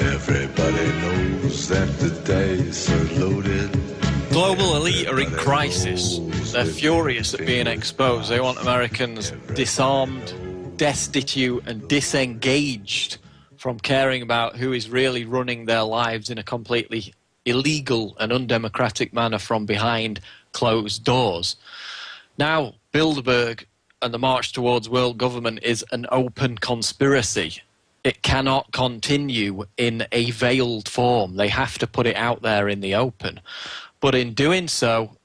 Everybody knows that the dice are loaded. Global elite are in crisis. They're furious at being exposed. They want Americans disarmed, destitute and disengaged from caring about who is really running their lives in a completely illegal and undemocratic manner from behind closed doors. Now, Bilderberg and the march towards world government is an open conspiracy. It cannot continue in a veiled form. They have to put it out there in the open. But in doing so,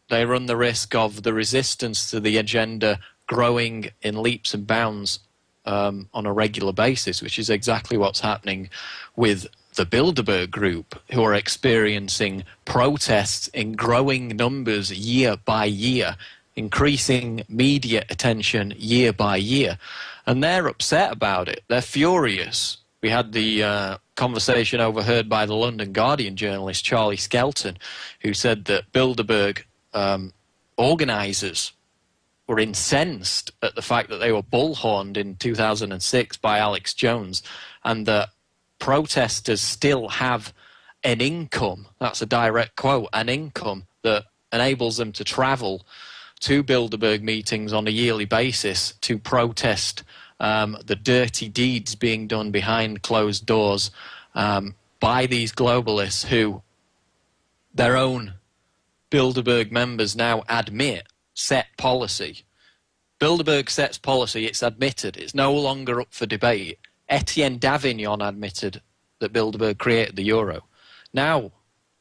they run the risk of the resistance to the agenda growing in leaps and bounds on a regular basis, which is exactly what's happening with the Bilderberg Group, who are experiencing protests in growing numbers year by year, increasing media attention year by year. And they're upset about it. They're furious. We had the conversation overheard by the London Guardian journalist Charlie Skelton, who said that Bilderberg organisers were incensed at the fact that they were bullhorned in 2006 by Alex Jones, and that protesters still have an income, that's a direct quote, an income that enables them to travel to Bilderberg meetings on a yearly basis to protest the dirty deeds being done behind closed doors by these globalists who their own Bilderberg members now admit set policy. Bilderberg sets policy, it's admitted, it's no longer up for debate. Etienne Davignon admitted that Bilderberg created the euro. Now,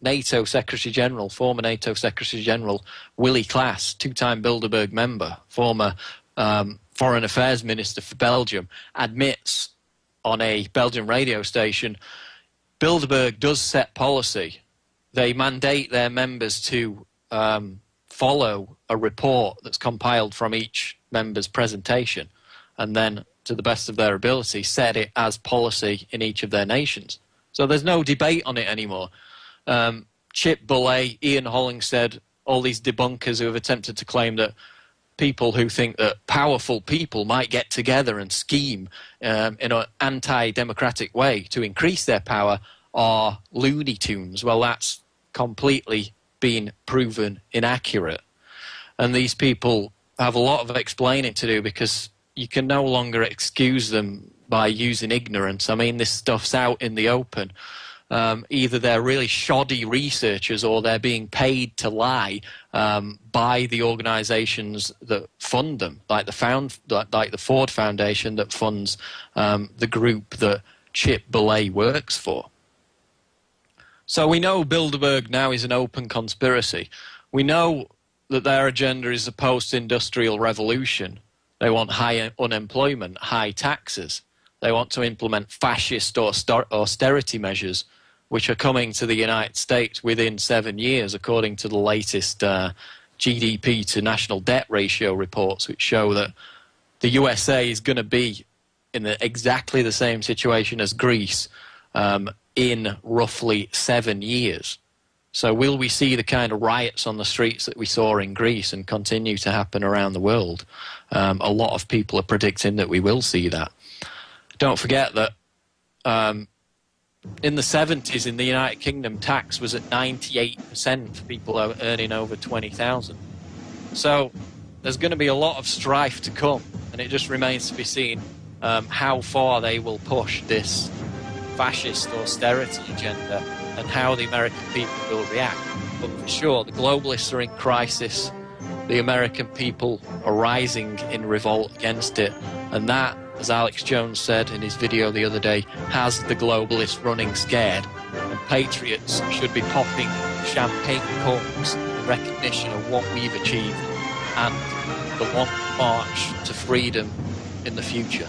NATO Secretary General, former NATO Secretary General Willy Claes, two-time Bilderberg member, former Foreign Affairs Minister for Belgium, admits on a Belgian radio station, Bilderberg does set policy. They mandate their members to follow a report that's compiled from each member's presentation and then, to the best of their ability, set it as policy in each of their nations. So there's no debate on it anymore. Chip Boulay, Ian Hollingshead, all these debunkers who have attempted to claim that people who think that powerful people might get together and scheme in an anti-democratic way to increase their power are Looney Tunes. Well, that's completely been proven inaccurate. And these people have a lot of explaining to do, because you can no longer excuse them by using ignorance. I mean, this stuff's out in the open. Either they're really shoddy researchers or they're being paid to lie by the organisations that fund them, like the Ford Foundation that funds the group that Chip Boulay works for. So we know Bilderberg now is an open conspiracy. We know that their agenda is a post-industrial revolution. They want high unemployment, high taxes. They want to implement fascist austerity measures, which are coming to the United States within 7 years, according to the latest GDP to national debt ratio reports, which show that the USA is going to be in exactly the same situation as Greece in roughly 7 years. So will we see the kind of riots on the streets that we saw in Greece and continue to happen around the world? A lot of people are predicting that we will see that. Don't forget that in the 70s in the United Kingdom, tax was at 98% for people earning over 20,000. So there's going to be a lot of strife to come, and it just remains to be seen how far they will push this fascist austerity agenda and how the American people will react. But for sure, the globalists are in crisis. The American people are rising in revolt against it, and that, as Alex Jones said in his video the other day, has the globalists running scared. And patriots should be popping champagne corks in recognition of what we've achieved and the long march to freedom in the future.